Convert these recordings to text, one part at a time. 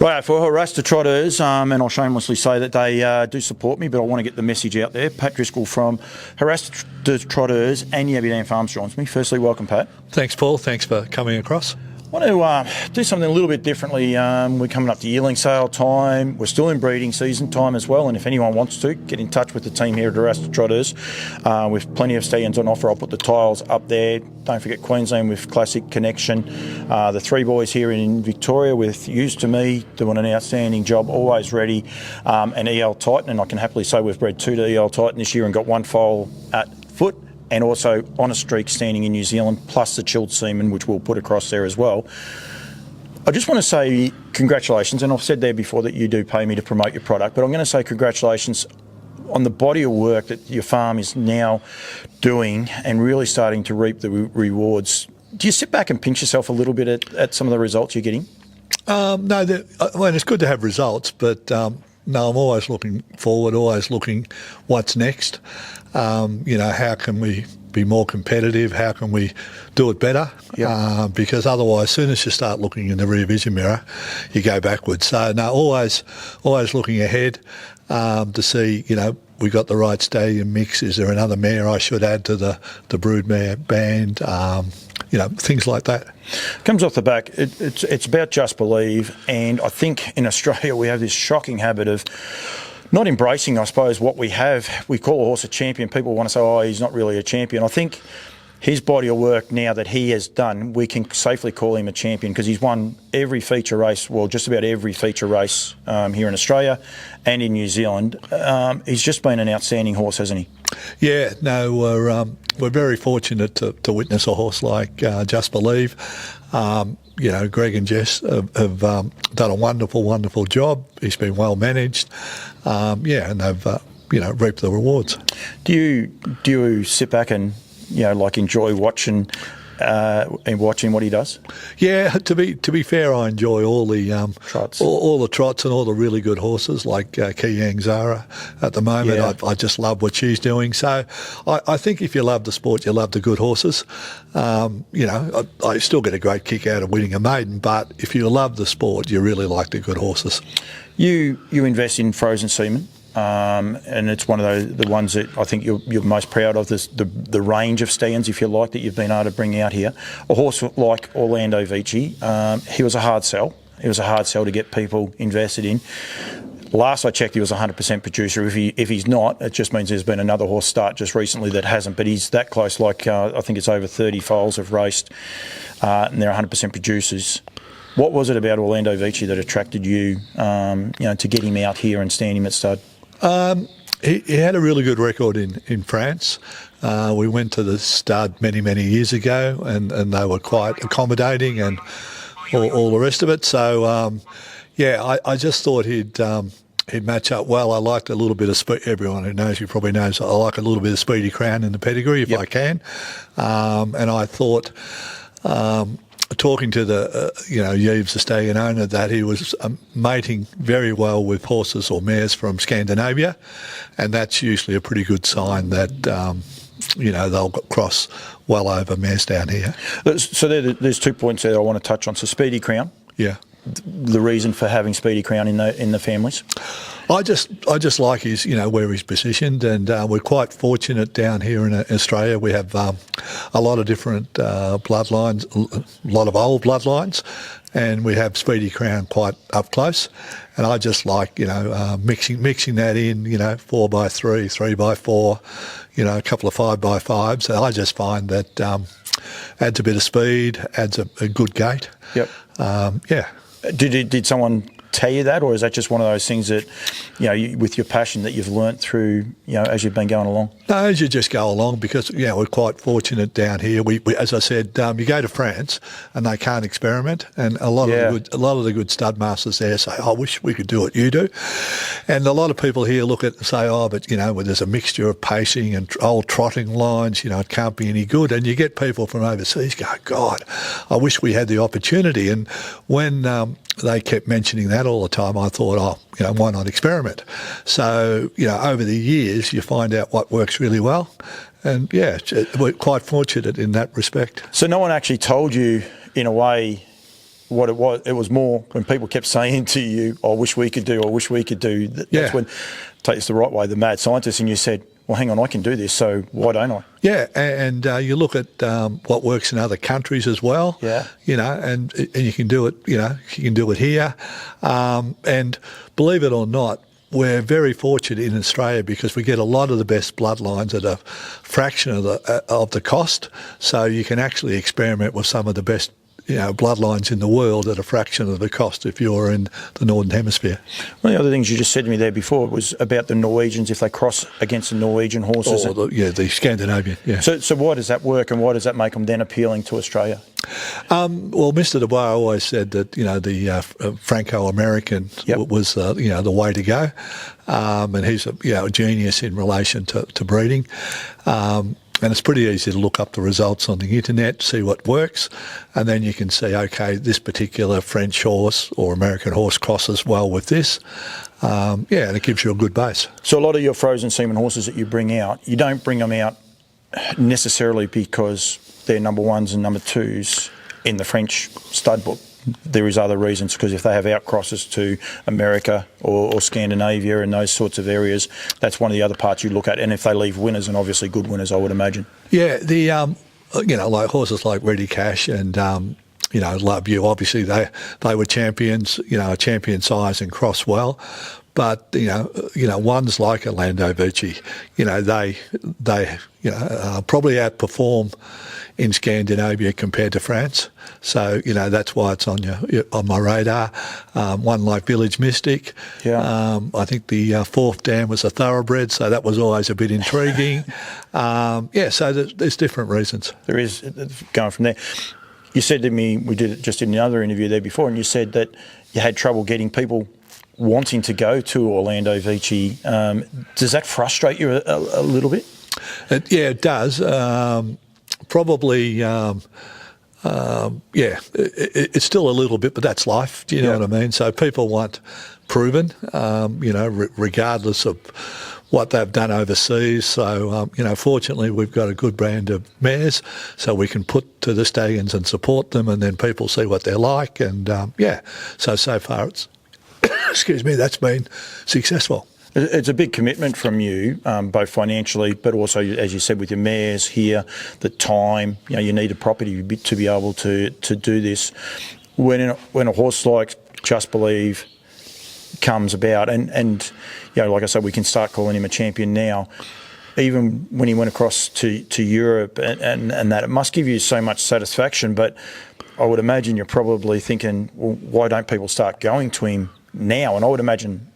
Right, for Haras to Trotters, and I'll shamelessly say that they do support me, but I want to get the message out there. Pat Driscoll from Haras to Trotters and Yabby Dam Farms joins me. Firstly, welcome, Pat. Thanks, Paul. Thanks for coming across. I want to do something a little bit differently. We're coming up to yearling sale time. We're still in breeding season time as well, and if anyone wants to, get in touch with the team here at Haras to Trotters. With plenty of stallions on offer. I'll put the tiles up there. Don't forget Queensland with Classic Connection. The three boys here in Victoria with Used to Me doing an outstanding job, always ready. And EL Titan, and I can happily say we've bred 2 to EL Titan this year and got 1 foal at foot, and also on a streak standing in New Zealand, plus the chilled semen, which we'll put across there as well. I just want to say congratulations, and I've said there before that you do pay me to promote your product, but I'm going to say congratulations on the body of work that your farm is now doing and really starting to reap the rewards. Do you sit back and pinch yourself a little bit at some of the results you're getting? No, it's good to have results, but no, I'm always looking forward, always looking what's next. How can we be more competitive? How can we do it better? Yep. Because otherwise, as soon as you start looking in the rear vision mirror, you go backwards. So no, always looking ahead to see, we got the right stallion mix. Is there another mare I should add to the broodmare band? Things like that. Comes off the back, it's about Just Believe, and I think in Australia we have this shocking habit of not embracing, I suppose, what we have. We call a horse a champion. People want to say, oh, he's not really a champion. I think his body of work now that he has done, we can safely call him a champion because he's won every feature race, well, just about every feature race here in Australia and in New Zealand. He's just been an outstanding horse, hasn't he? Yeah, no, we're very fortunate to witness a horse like Just Believe. Greg and Jess have done a wonderful job. He's been well managed, and they've reaped the rewards. Do you sit back and enjoy watching what he does? Yeah, to be fair, I enjoy all the trots, all the trots, and all the really good horses like Keayang Zara at the moment. Yeah. I just love what she's doing. So I think if you love the sport, you love the good horses. I still get a great kick out of winning a maiden, but if you love the sport, you really like the good horses. You invest in frozen semen. And it's one of the ones that I think you're most proud of, the range of stallions, if you like, that you've been able to bring out here. A horse like Orlando Vici, he was a hard sell. It was a hard sell to get people invested in. Last I checked, he was 100% producer. If he's not, it just means there's been another horse start just recently that hasn't, but he's that close. I think it's over 30 foals have raced, and they're 100% producers. What was it about Orlando Vici that attracted you, to get him out here and stand him at stud? He had a really good record in France. We went to the stud many years ago, and they were quite accommodating and all the rest of it. So I just thought he'd match up well. I liked a little bit of speed. Everyone who knows you probably knows I like a little bit of Speedy Crown in the pedigree if I can. And I thought, talking to the Yves, the stallion owner, that he was mating very well with horses or mares from Scandinavia, and that's usually a pretty good sign that they'll cross well over mares down here. So there's 2 points there I want to touch on. So Speedy Crown. Yeah. The reason for having Speedy Crown in the families? I just like his, where he's positioned, and we're quite fortunate down here in Australia. We have a lot of different bloodlines, a lot of old bloodlines, and we have Speedy Crown quite up close. And I just like, mixing that in, 4x3, 3x4, a couple of 5x5s. So I just find that adds a bit of speed, adds a good gait. Yep. Yeah. Did someone tell you that, or is that just one of those things that, with your passion that you've learnt through, as you've been going along? No, as you just go along, because, we're quite fortunate down here. We as I said, you go to France and they can't experiment, and a lot of the good stud masters there say, I wish we could do what you do. And a lot of people here look at it and say, but, well, there's a mixture of pacing and old trotting lines, it can't be any good. And you get people from overseas go, God, I wish we had the opportunity. And when they kept mentioning that all the time, I thought, why not experiment? So, over the years, you find out what works really well. And, we're quite fortunate in that respect. So no one actually told you, in a way, what it was more when people kept saying to you, I wish we could do, I wish we could do. That's when, take this the right way, the mad scientist, and you said, well, hang on, I can do this, so why don't I? Yeah, and you look at what works in other countries as well. Yeah. You know, and you can do it. You know, you can do it here. And believe it or not, we're very fortunate in Australia because we get a lot of the best bloodlines at a fraction of the cost. So you can actually experiment with some of the best, you know, bloodlines in the world at a fraction of the cost if you're in the Northern Hemisphere. One of the other things you just said to me there before was about the Norwegians, if they cross against the Norwegian horses. The Scandinavian, yeah. So why does that work, and why does that make them then appealing to Australia? Well, Mr. Dubois always said that, you know, the Franco-American was, you know, the way to go. And he's a genius in relation to breeding. And it's pretty easy to look up the results on the internet, see what works, and then you can see, okay, this particular French horse or American horse crosses well with this. And it gives you a good base. So a lot of your frozen semen horses that you bring out, you don't bring them out necessarily because they're number ones and number twos in the French stud book. There is other reasons, because if they have outcrosses to America or Scandinavia and those sorts of areas, that's one of the other parts you look at. And if they leave winners, and obviously good winners, I would imagine. Yeah, like horses like Ready Cash and Love You, obviously they were champions, a champion size and cross well. But ones like Orlando Vici, they probably outperform in Scandinavia compared to France. So that's why it's on my radar. One like Village Mystic. Yeah. I think the fourth dam was a thoroughbred, so that was always a bit intriguing. So there's different reasons. There is, going from there. You said to me, we did it just in another interview there before, and you said that you had trouble getting people wanting to go to Orlando Vici. Does that frustrate you a little bit? It does. Probably, it's still a little bit, but that's life. Do you know what I mean? So people want proven, regardless of what they've done overseas. So, fortunately, we've got a good brand of mares, so we can put to the stallions and support them, and then people see what they're like. And, so far it's, that's been successful. It's a big commitment from you, both financially, but also, as you said, with your mares here, the time. You need a property to be able to do this. When a horse like Just Believe comes about, and like I said, we can start calling him a champion now. Even when he went across to Europe and that, it must give you so much satisfaction. But I would imagine you're probably thinking, well, why don't people start going to him now? And I would imagine,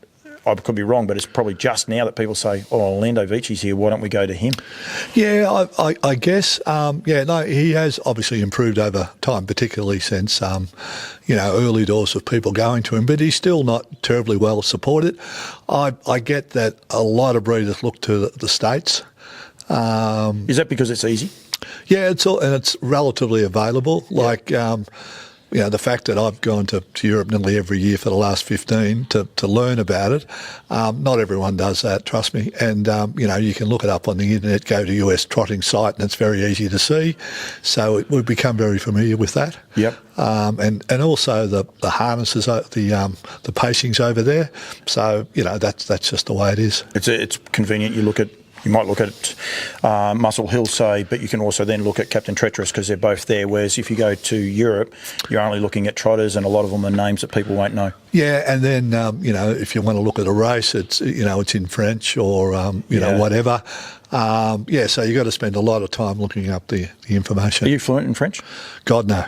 I could be wrong, but it's probably just now that people say, oh, Orlando Vici's here, why don't we go to him? Yeah, I guess. He has obviously improved over time, particularly since, early doors of people going to him, but he's still not terribly well supported. I get that a lot of breeders look to the States. Is that because it's easy? Yeah, it's relatively available. The fact that I've gone to Europe nearly every year for the last 15 to learn about it, not everyone does that, trust me. And, you can look it up on the internet, go to US trotting site, and it's very easy to see. So we've become very familiar with that. Yep. And also the harnesses, the pacings over there. So, that's just the way it is. It's convenient. You might look at Muscle Hill, say, but you can also then look at Captain Treacherous because they're both there. Whereas if you go to Europe, you're only looking at trotters, and a lot of them are names that people won't know. Yeah, and then if you want to look at a race, it's it's in French or whatever. So you've got to spend a lot of time looking up the information. Are you fluent in French? God, no.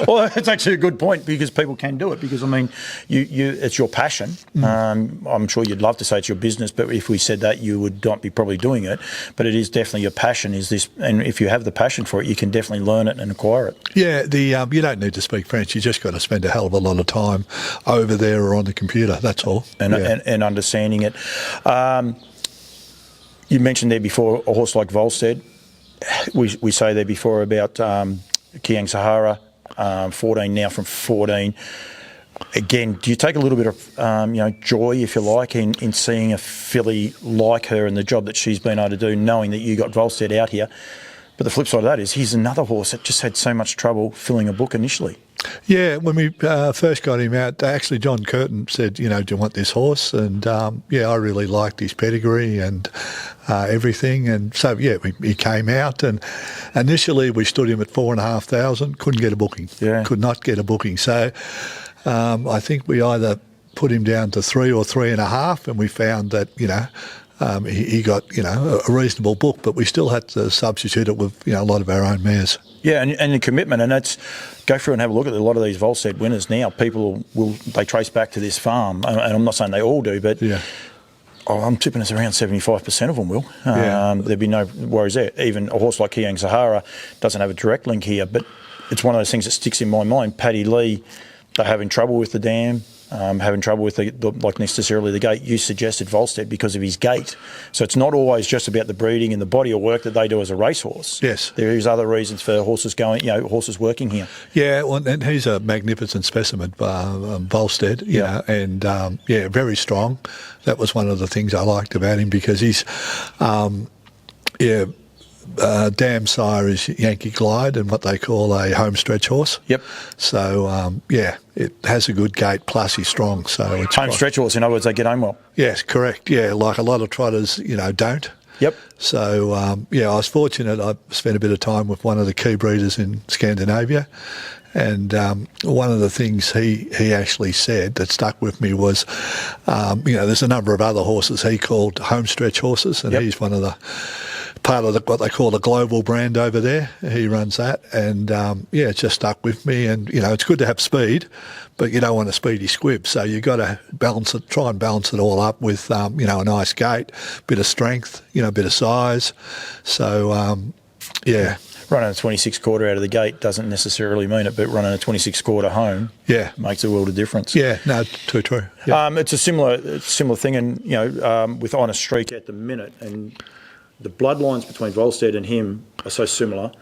Well, that's actually a good point, because people can do it. Because, I mean, it's your passion. I'm sure you'd love to say it's your business, but if we said that, you would not be probably doing it. But it is definitely your passion. And if you have the passion for it, you can definitely learn it and acquire it. Yeah, you don't need to speak French. You just got to spend a hell of a lot of time over there or on the computer. That's all. And understanding it. You mentioned there before a horse like Volstead. We say there before about Keayang Sahara, 14 now from 14. Again, do you take a little bit of joy, if you like, in seeing a filly like her and the job that she's been able to do, knowing that you got Volstead out here? But the flip side of that is he's another horse that just had so much trouble filling a book initially. Yeah, when we first got him out, actually John Curtin said, do you want this horse? And I really liked his pedigree and everything. And so, he came out, and initially we stood him at 4,500, couldn't get a booking. Yeah. Could not get a booking. So I think we either put him down to 3 or 3.5, and we found that, he got, a reasonable book, but we still had to substitute it with, a lot of our own mares. Yeah, and the commitment, and that's, go through and have a look at a lot of these Volstead winners now. People they trace back to this farm, and I'm not saying they all do, but I'm tipping it's around 75% of them will. There'd be no worries there. Even a horse like Keayang Chucky doesn't have a direct link here, but it's one of those things that sticks in my mind. Paddy Lee, they're having trouble with the dam. Having trouble with like necessarily the gate. You suggested Volstead because of his gait. So it's not always just about the breeding and the body of work that they do as a racehorse. Yes. There is other reasons for horses horses working here. Yeah, well, and he's a magnificent specimen, Volstead, very strong. That was one of the things I liked about him, because he's, dam sire is Yankee Glide, and what they call a home stretch horse. Yep. So, it has a good gait, plus he's strong. So it's home stretch horse, in other words, they get home well. Yes, correct. Yeah, like a lot of trotters, don't. Yep. So, I was fortunate. I spent a bit of time with one of the key breeders in Scandinavia, and one of the things he actually said that stuck with me was, there's a number of other horses he called home stretch horses, and he's one of the part of what they call the global brand over there. He runs that, and it just stuck with me. And it's good to have speed, but you don't want a speedy squib. So you've got to try and balance it all up with a nice gait, bit of strength, bit of size. So running a 26 quarter out of the gate doesn't necessarily mean it, but running a 26 quarter home makes a world of difference. Yeah, no, too true. Yeah. It's a similar thing, and with Honest Streak at the minute, and the bloodlines between Volstead and him are so similar.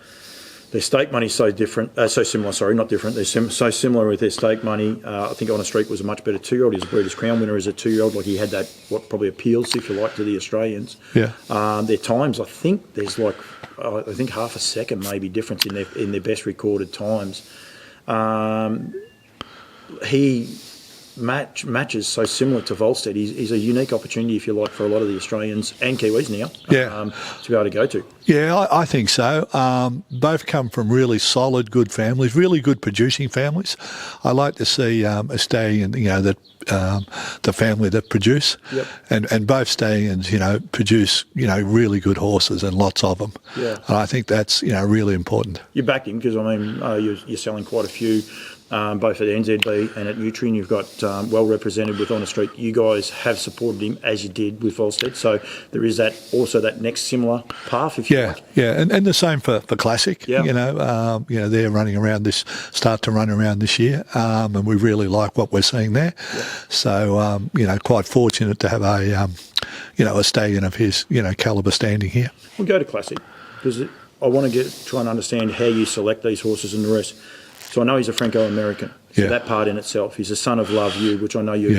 Their stake money's so different, so similar. Sorry, not different. They're so similar with their stake money. I think Honest Streak was a much better 2-year-old. He's a Breeders' Crown winner as a 2-year-old. Like, he had that what probably appeals, if you like, to the Australians. Yeah. Their times, I think there's half a second maybe difference in their best recorded times. He matches so similar to Volstead. He's a unique opportunity, if you like, for a lot of the Australians and Kiwis now to be able to go to. Yeah, I think so. Both come from really solid, good families, really good producing families. I like to see a stallion, that the family that produce, and both stallions, produce, really good horses and lots of them. Yeah. And I think that's, really important. You backed him because, you're selling quite a few. Both at NZB and at Nutrien, you've got well represented with Honest Streak. You guys have supported him as you did with Volstead, so there is that next similar path, if you like. Yeah, and the same for Classic. Yeah. They're running around start to run around this year, and we really like what we're seeing there. Yeah. So quite fortunate to have a stallion of his calibre standing here. We'll go to Classic because I want to try and understand how you select these horses and the rest. So I know he's a Franco-American. So that part in itself. He's a son of Love You, which I know you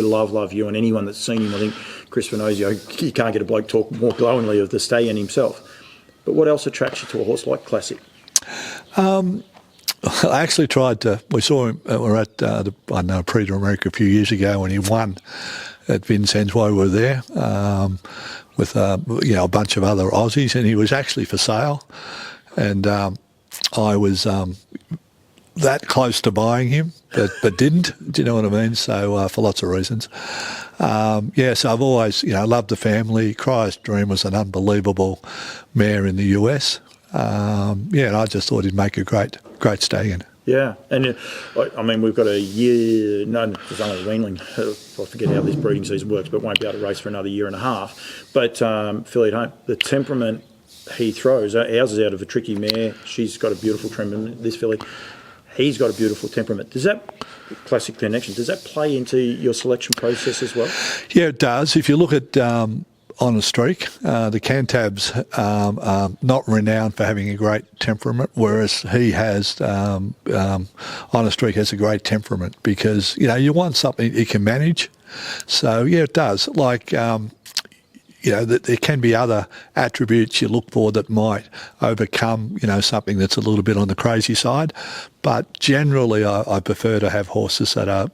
love You. And anyone that's seen him, I think Chris Venozio, you can't get a bloke talk more glowingly of the stallion himself. But what else attracts you to a horse like Classic? I actually we saw him, we were at Prix d'Amerique a few years ago when he won at Vincennes while we were there with a bunch of other Aussies, and he was actually for sale. And I was that close to buying him, but didn't. Do you know what I mean? So for lots of reasons. So I've always, loved the family. Cryer's Dream was an unbelievable mare in the US. And I just thought he'd make a great stallion. Yeah, and we've got a year. No, there's only a weanling. I forget how this breeding season works, but won't be able to race for another year and a half. But filly at home, the temperament he throws. Ours is out of a tricky mare. She's got a beautiful temperament. This filly. He's got a beautiful temperament. Does that Classic Connection, does that play into your selection process as well? Yeah, it does. If you look at Honest Streak, the Cantabs are not renowned for having a great temperament, whereas he has, Honest Streak has a great temperament because, you want something you can manage. So, it does. Like, that there can be other attributes you look for that might overcome, something that's a little bit on the crazy side. But generally, I prefer to have horses that are,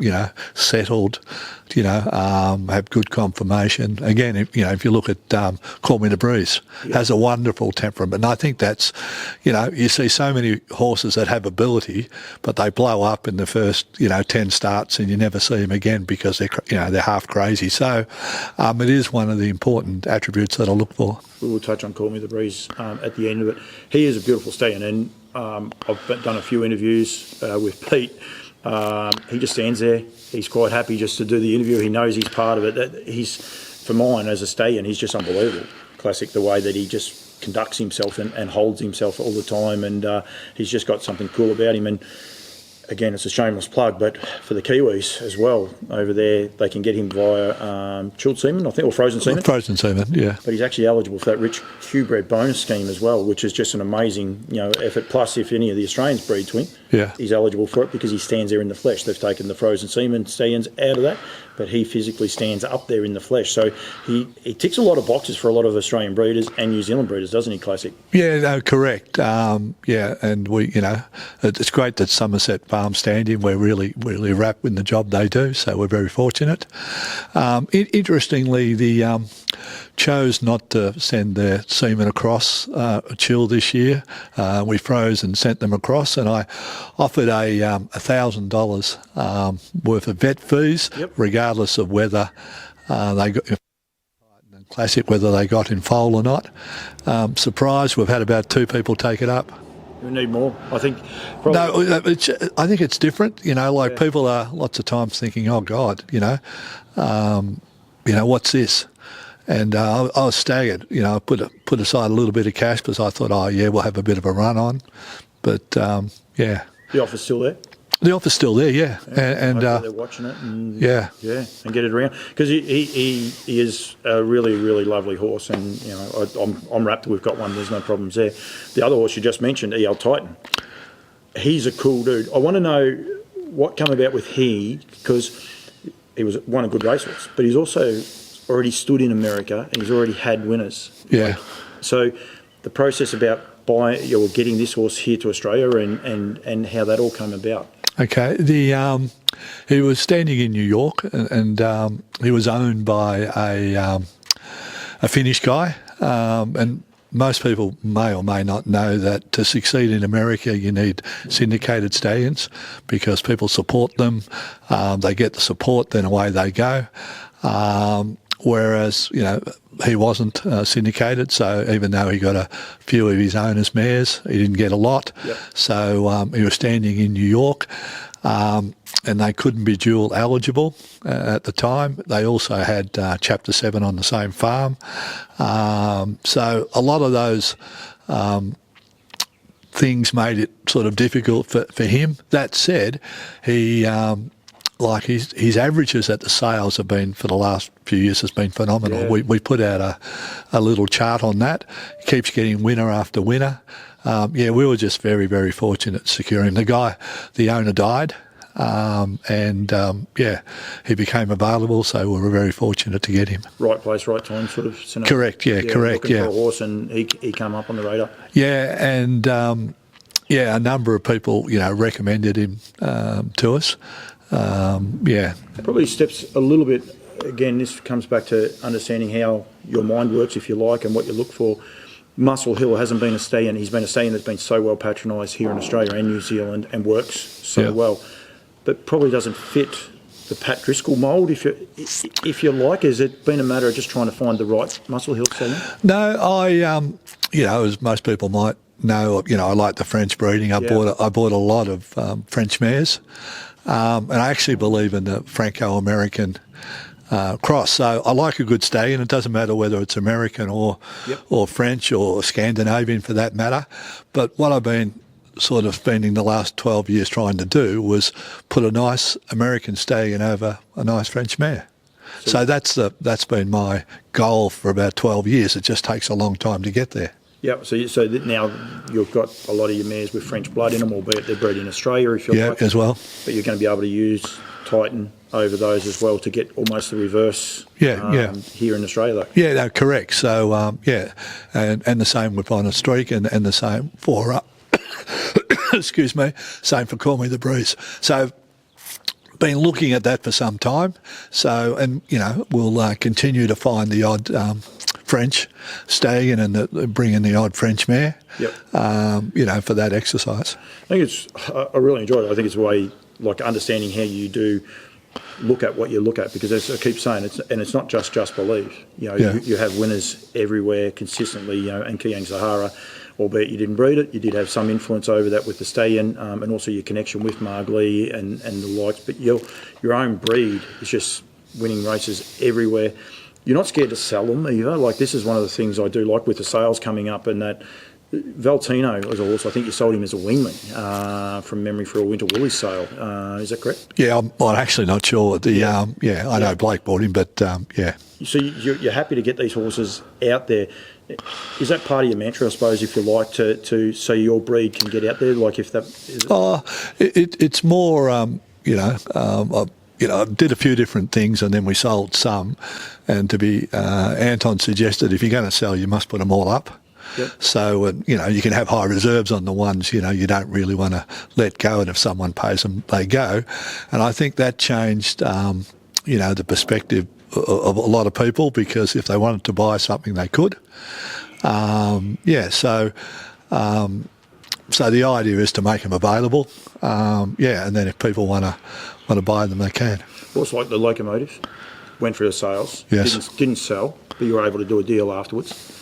settled, have good conformation. Again, if you look at Call Me the Breeze, has a wonderful temperament. And I think that's, you see so many horses that have ability, but they blow up in the first, 10 starts and you never see them again because they're half crazy. So it is one of the important attributes that I look for. We will touch on Call Me the Breeze at the end of it. He is a beautiful stallion, and I've done a few interviews with Pete. He just stands there. He's quite happy just to do the interview. He knows he's part of it. For mine as a stallion, he's just unbelievable. Classic, the way that he just conducts himself and holds himself all the time, and he's just got something cool about him. And again, it's a shameless plug, but for the Kiwis as well, over there, they can get him via chilled semen, I think, or frozen semen. Frozen semen, yeah. But he's actually eligible for that rich Q-bred bonus scheme as well, which is just an amazing, effort. Plus, if any of the Australians breed to him, he's eligible for it because he stands there in the flesh. They've taken the frozen semen stallions out of that, but he physically stands up there in the flesh. So he ticks a lot of boxes for a lot of Australian breeders and New Zealand breeders, doesn't he, Classic? Yeah, no, correct. And we, it's great that Somerset Farms stand him. We're really wrapped with the job they do, so we're very fortunate. Interestingly, the chose not to send their semen across chill this year. We froze and sent them across, and I offered a $1,000 worth of vet fees, regardless of whether they got Classic, whether they got in foal or not. Surprised, we've had about 2 people take it up. We need more, I think. No, I think it's different. People are lots of times thinking, "Oh God, what's this?" And I was staggered. I put aside a little bit of cash because I thought, "Oh yeah, we'll have a bit of a run on." But the offer's still there. The offer's still there, yeah. And they're watching it, and and get it around because he is a really, really lovely horse, and I'm wrapped. We've got one. There's no problems there. The other horse you just mentioned, EL Titan, he's a cool dude. I want to know what came about with because he won a good racehorse, but he's also already stood in America and he's already had winners. Yeah. So the process about buying or getting this horse here to Australia and how that all came about. Okay, he was standing in New York, and he was owned by a Finnish guy, and most people may or may not know that to succeed in America you need syndicated stallions because people support them, they get the support, then away they go. Whereas, he wasn't syndicated, so even though he got a few of his owners' mares, he didn't get a lot. Yep. So he was standing in New York, and they couldn't be dual eligible at the time. They also had Chapter 7 on the same farm. So a lot of those things made it sort of difficult for him. That said, he... his averages at the sales have been, for the last few years, has been phenomenal. Yeah. We put out a little chart on that. He keeps getting winner after winner. We were just very, very fortunate securing the owner died, he became available, so we were very fortunate to get him. Right place, right time sort of scenario. Correct, correct. Looking for a horse, and he came up on the radar. Yeah, and a number of people, recommended him to us. Probably steps a little bit, again, this comes back to understanding how your mind works, if you like, and what you look for. Muscle Hill hasn't been a stallion. He's been a stallion that's been so well patronised here in Australia and New Zealand and works so well, but probably doesn't fit the Pat Driscoll mould, if you like. Has it been a matter of just trying to find the right Muscle Hill stallion? No, as most people might know, I like the French breeding. I bought a lot of French mares. And I actually believe in the Franco-American cross. So I like a good stallion. It doesn't matter whether it's American or French or Scandinavian for that matter. But what I've been sort of spending the last 12 years trying to do was put a nice American stallion over a nice French mare. So that's been my goal for about 12 years. It just takes a long time to get there. Yeah, so now you've got a lot of your mares with French blood in them, albeit they're bred in Australia, if you like. Yeah, as well. But you're going to be able to use Titan over those as well to get almost the reverse here in Australia, though. Yeah, no, correct. So, and the same with On a Streak and the same for, excuse me, same for Call Me the Breeze. So, been looking at that for some time. So, and, we'll continue to find the odd French stallion and bring in the odd French mare, for that exercise. I really enjoyed it. I think it's a way, like, understanding how you do look at what you look at, because as I keep saying, it's not just believe. You have winners everywhere consistently, and Keayang Sahara, albeit you didn't breed it, you did have some influence over that with the stallion, and also your connection with Margley and the likes. But your own breed is just winning races everywhere. You're not scared to sell them either. Like, this is one of the things I do like with the sales coming up, and that Valtino was a horse. I think you sold him as a wingman from memory for a Winter Woolies sale. Is that correct? Yeah, I'm actually not sure. I know Blake bought him, but yeah. So you're happy to get these horses out there. Is that part of your mantra, I suppose, if you like, to so your breed can get out there? Like, if that is it's more, I did a few different things and then we sold some. And Anton suggested if you're going to sell, you must put them all up. Yep. So, you can have high reserves on the ones, you don't really want to let go, and if someone pays them, they go. And I think that changed, the perspective of a lot of people, because if they wanted to buy something, they could. So the idea is to make them available. And then if people want to buy them, they can. Also, like the Locomotive, went for the sales, yes. didn't sell, but you were able to do a deal afterwards.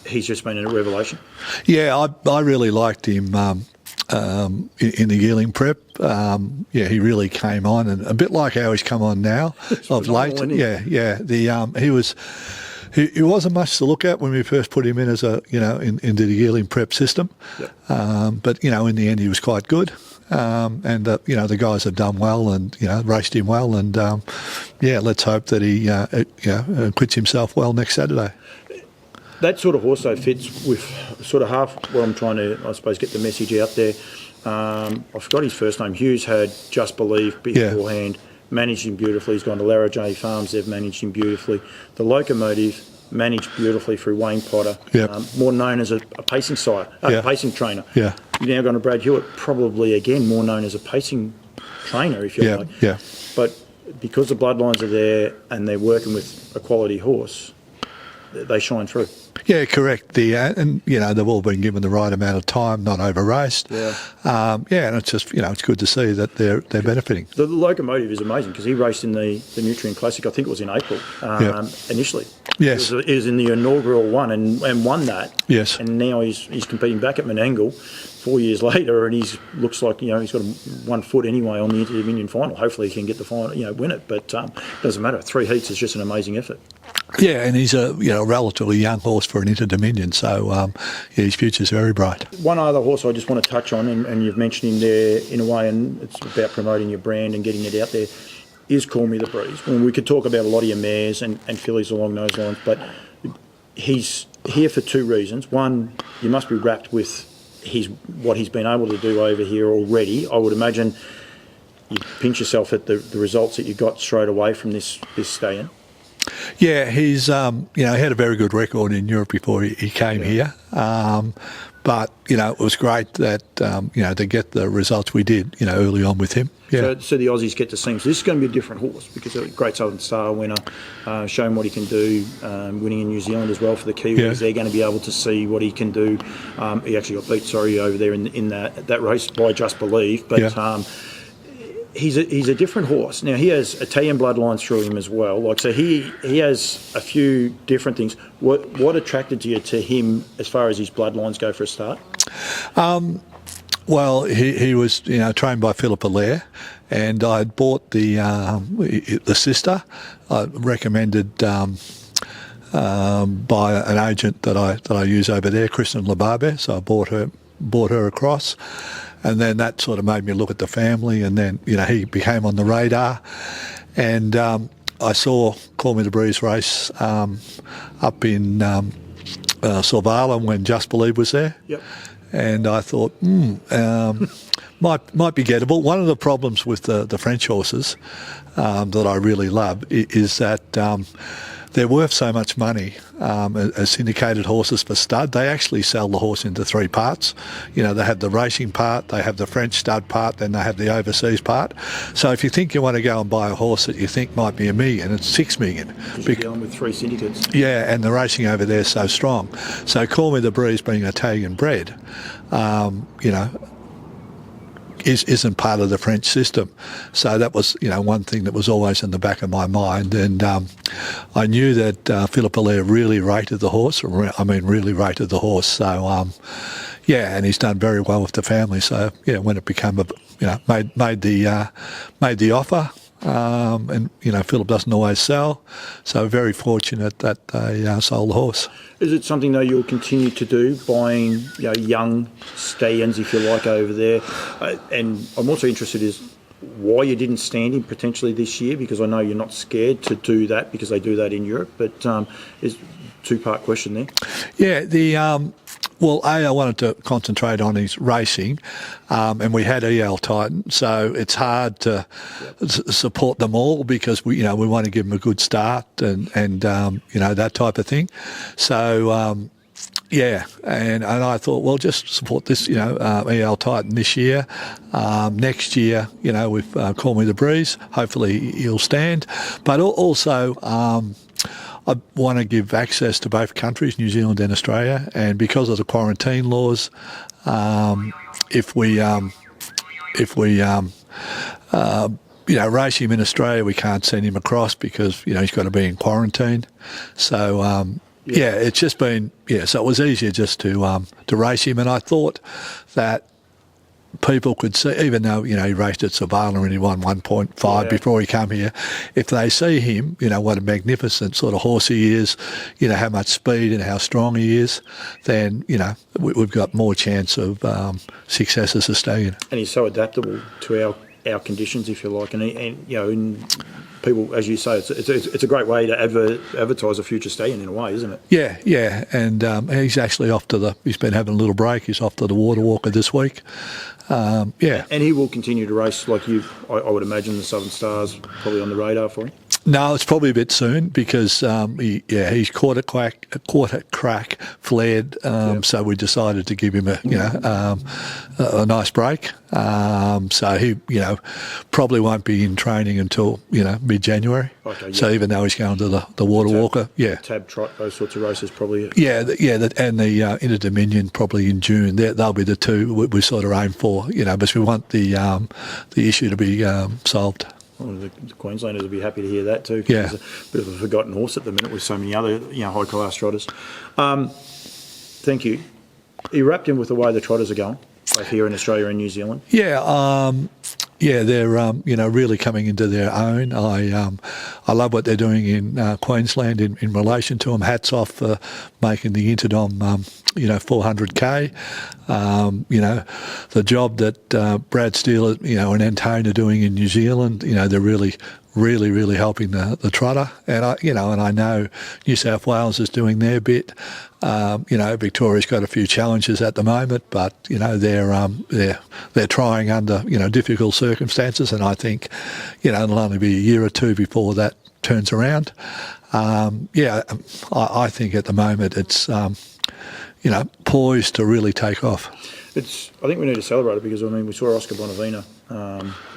He's just been a revelation. Yeah, I really liked him in the yearling prep. He really came on, and a bit like how he's come on now of late. He wasn't much to look at when we first put him in as into the yearling prep system. Yep. But in the end he was quite good. The guys have done well and raced him well, and let's hope that he acquits himself well next Saturday. That sort of horse, though, fits with sort of half what I'm trying to, I suppose, get the message out there. I forgot his first name. Hughes had Just Believe beforehand, managed him beautifully. He's gone to Yabby Farms. They've managed him beautifully. The Locomotive managed beautifully through Wayne Potter, more known as a pacing pacing trainer. Yeah. You're now going to Brad Hewitt, probably, again, more known as a pacing trainer, if you like. Yeah. But because the bloodlines are there and they're working with a quality horse, they shine through. Yeah, correct. And they've all been given the right amount of time, not over raced. Yeah. And it's just it's good to see that they're benefiting. The Locomotive is amazing because he raced in the Nutrient Classic. I think it was in April initially. Yes. It was in the inaugural one and won that. Yes. And now he's competing back at Menangle 4 years later, and he looks like he's got 1 foot anyway on the Inter-Dominion final. Hopefully he can get the final, win it. But it doesn't matter. 3 heats is just an amazing effort. Yeah, and he's a relatively young horse for an Inter-Dominion, so his future's very bright. One other horse I just want to touch on, and you've mentioned him there in a way, and it's about promoting your brand and getting it out there, is Call Me the Breeze. I mean, we could talk about a lot of your mares and fillies along those lines, but he's here for 2 reasons. One, you must be wrapped with what he's been able to do over here already. I would imagine you pinch yourself at the results that you got straight away from this stallion. Yeah, he's he had a very good record in Europe before he came here. But it was great that to get the results we did early on with him. Yeah. So the Aussies get to see him. So this is going to be a different horse because a Great Southern Star winner, showing what he can do, winning in New Zealand as well for the Kiwis. Yeah. They're going to be able to see what he can do. He actually got beat, over there in that race by Just Believe, but. He's a different horse. Now, he has Italian bloodlines through him as well. Like, so he has a few different things. What attracted you to him as far as his bloodlines go for a start? Well, he was trained by Philip Allaire, and I had bought the sister. I recommended by an agent that I use over there, Kristen Labarbe. So I bought her across. And then that sort of made me look at the family, and then, he became on the radar. And I saw Call Me the Breeze race up in Silvala when Just Believe was there. Yep. And I thought, might be gettable. One of the problems with the French horses, that I really love is that they're worth so much money as syndicated horses for stud. They actually sell the horse into three parts. You know, they have the racing part, they have the French stud part, then they have the overseas part. So if you think you want to go and buy a horse that you think might be $1 million, it's $6 million. You're dealing with three syndicates. Yeah, and the racing over there is so strong. So Call Me the Breeze being Italian bred, you know, isn't part of the French system. So that was, you know, one thing that was always in the back of my mind. And I knew that Philip Allaire really rated the horse. Really rated the horse. So, yeah, and he's done very well with the family. So, yeah, when it became, made the offer, and, you know, Philip doesn't always sell. So very fortunate that they sold the horse. Is it something, though, you'll continue to do, buying, you know, young stallions, if you like, over there? And I'm also interested is why you didn't stand him potentially this year, because I know you're not scared to do that because they do that in Europe. But is two-part question there. Yeah, well, I wanted to concentrate on his racing, and we had EL Titan, so it's hard to support them all because we want to give them a good start and that type of thing. So yeah, and I thought, well, just support this, EL Titan this year. Next year, with Call Me the Breeze, hopefully he'll stand, but also. I want to give access to both countries, New Zealand and Australia, and because of the quarantine laws, if we race him in Australia, we can't send him across because he's got to be in quarantine. So it's just been so it was easier just to race him, and I thought that people could see, even though, he raced at Savannah and he won 1.5 before he came here, if they see him, what a magnificent sort of horse he is, how much speed and how strong he is, then, we've got more chance of success as a stallion. And he's so adaptable to our conditions, if you like, and people, as you say, it's a great way to advertise a future stallion in a way, isn't it? Yeah, and he's actually he's been having a little break. He's off to the Water Walker this week. And he will continue to race like I would imagine the Southern Stars probably on the radar for him. No, it's probably a bit soon because he's quarter crack flared, so we decided to give him a nice break. So he probably won't be in training until mid-January. Okay, yeah. So even though he's going to the Water Walker, Tab Trot, those sorts of races probably. And the Inter Dominion probably in June. They'll be the two we sort of aim for, because we want the issue to be solved. Well, the Queenslanders will be happy to hear that too, because it's a bit of a forgotten horse at the minute with so many other high-class trotters. Thank you. Are you wrapped in with the way the trotters are going, both here in Australia and New Zealand? They're really coming into their own. I love what they're doing in Queensland in relation to them. Hats off for making the Interdom 400k. The job that Brad Steele and Antone are doing in New Zealand. They're really helping the trotter, and I know New South Wales is doing their bit. Victoria's got a few challenges at the moment, but they're trying under difficult circumstances, and I think it'll only be a year or two before that turns around. I think at the moment it's poised to really take off. I think we need to celebrate it because, we saw Oscar Bonavina,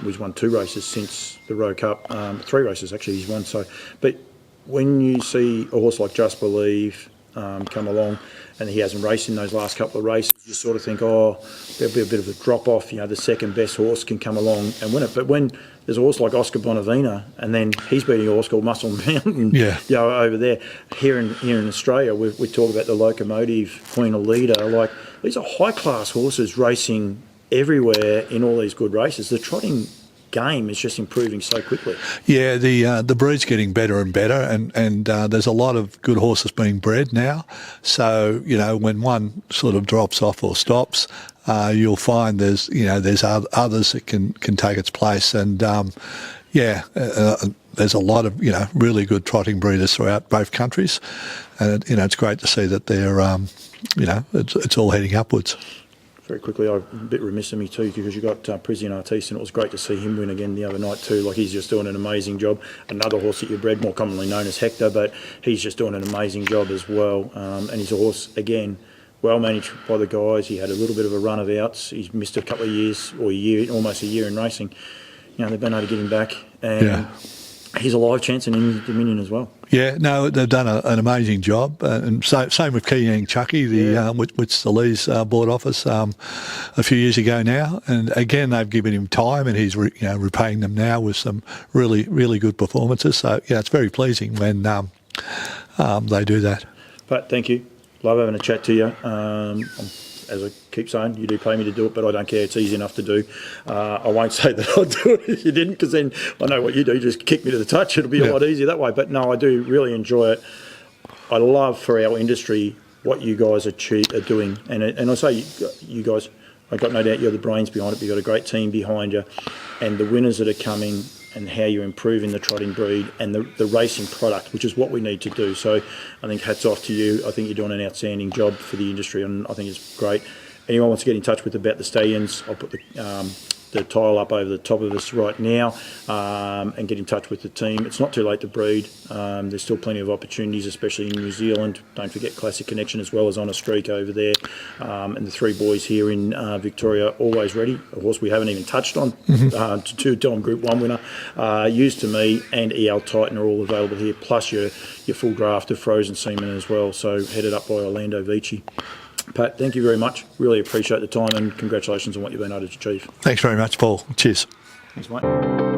who's won 2 races since the Rowe Cup, 3 races actually he's won. But when you see a horse like Just Believe come along and he hasn't raced in those last couple of races, you sort of think, there'll be a bit of a drop-off, the second best horse can come along and win it. But when there's a horse like Oscar Bonavina and then he's beating a horse called Muscle Mountain over there, here in Australia, we talk about the Locomotive, Queen Alida, these are high-class horses racing everywhere in all these good races. The trotting game is just improving so quickly. Yeah, the breed's getting better and better, and there's a lot of good horses being bred now. So when one sort of drops off or stops, you'll find there's others that can take its place, and there's a lot of really good trotting breeders throughout both countries, and it's great to see that they're it's all heading upwards. very quickly, I'm a bit remiss of me too, because you got Prizzy and Artiste, and it was great to see him win again the other night too. Like, he's just doing an amazing job. Another horse that you bred, more commonly known as Hector, but he's just doing an amazing job as well. And his horse, again, well managed by the guys. He had a little bit of a run of outs. He's missed a couple of years, or almost a year in racing. You know, they've been able to get him back, and he's a live chance in Dominion as well. Yeah, no, they've done an amazing job, and same with Keayang Chucky, which the Lees bought off us a few years ago now. And again, they've given him time, and he's repaying them now with some really, really good performances. So yeah, it's very pleasing when they do that. Pat, thank you. Love having a chat to you. As I keep saying, you do pay me to do it, but I don't care. It's easy enough to do. I won't say that I'll do it if you didn't, because then I know what you do. You just kick me to the touch. It'll be a lot easier that way. But no, I do really enjoy it. I love for our industry what you guys are doing. And I say you guys, I've got no doubt you're the brains behind it. You've got a great team behind you. And the winners that are coming, and how you're improving the trotting breed and the racing product, which is what we need to do. So I think hats off to you. I think you're doing an outstanding job for the industry, and I think it's great. Anyone wants to get in touch with about the Stallions, I'll put the tile up over the top of us right now, and get in touch with the team. It's not too late to breed. There's still plenty of opportunities, especially in New Zealand. Don't forget Classic Connection as well as On a Streak over there. And the three boys here in Victoria, always ready. A horse we haven't even touched on, two-time Group 1 winner. Used to Me and EL Titan are all available here, plus your full draft of Frozen Seaman as well. So headed up by Orlando Vici. Pat, thank you very much. Really appreciate the time, and congratulations on what you've been able to achieve. Thanks very much, Paul. Cheers. Thanks, mate.